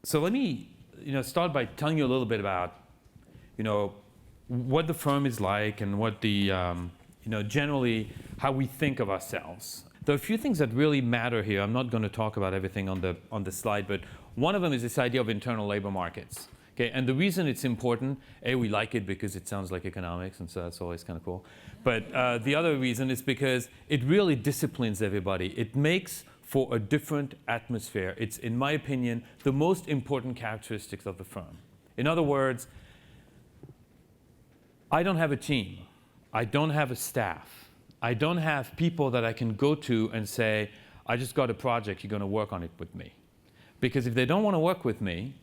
So let me start by telling you a little bit about what the firm is like and what the generally how we think of ourselves. There are a few things that really matter here. I'm not going to talk about everything on the slide, but one of them is this idea of internal labor markets. Okay, and the reason it's important, we like it because it sounds like economics, and so that's always kind of cool. But the other reason is because it really disciplines everybody. It makes for a different atmosphere. It's, in my opinion, the most important characteristics of the firm. In other words, I don't have a team. I don't have a staff. I don't have people that I can go to and say, I just got a project, you're going to work on it with me. Because if they don't want to work with me,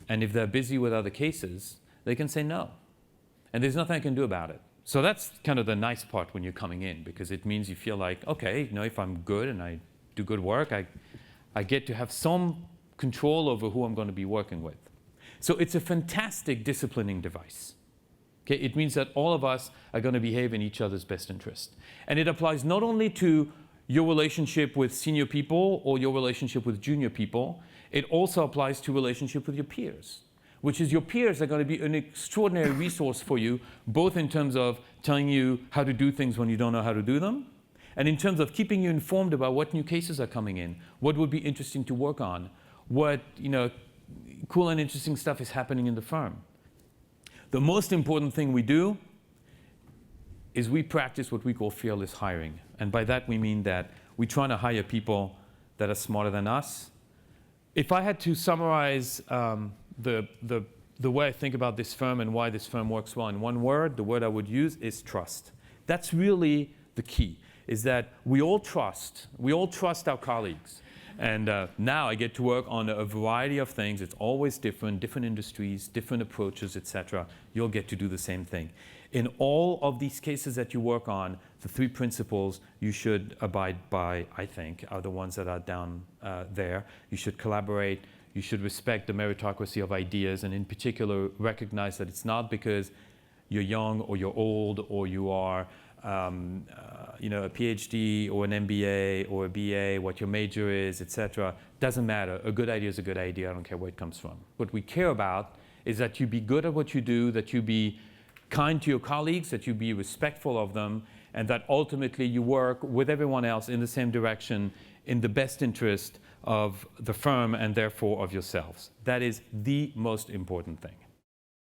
and if they're busy with other cases, they can say no. And there's nothing I can do about it. So that's kind of the nice part when you're coming in, because it means you feel like, okay, if I'm good and I do good work, I get to have some control over who I'm going to be working with. So it's a fantastic disciplining device. Okay, it means that all of us are going to behave in each other's best interest. And it applies not only to your relationship with senior people or your relationship with junior people, it also applies to relationship with your peers, which is your peers are going to be an extraordinary resource for you, both in terms of telling you how to do things when you don't know how to do them, and in terms of keeping you informed about what new cases are coming in, what would be interesting to work on, what cool and interesting stuff is happening in the firm. The most important thing we do is we practice what we call fearless hiring. And by that we mean that we try to hire people that are smarter than us. If I had to summarize the way I think about this firm and why this firm works well in one word, the word I would use is trust. That's really the key, is that we all trust our colleagues. And now I get to work on a variety of things. It's always different industries, different approaches, etc. You'll get to do the same thing. In all of these cases that you work on, the three principles you should abide by, I think, are the ones that are down there. You should collaborate. You should respect the meritocracy of ideas, and in particular, recognize that it's not because you're young or you're old or you are a PhD or an MBA or a BA, what your major is, etc. Doesn't matter. A good idea is a good idea. I don't care where it comes from. What we care about is that you be good at what you do, that you be kind to your colleagues, that you be respectful of them, and that ultimately you work with everyone else in the same direction in the best interest of the firm and therefore of yourselves. That is the most important thing.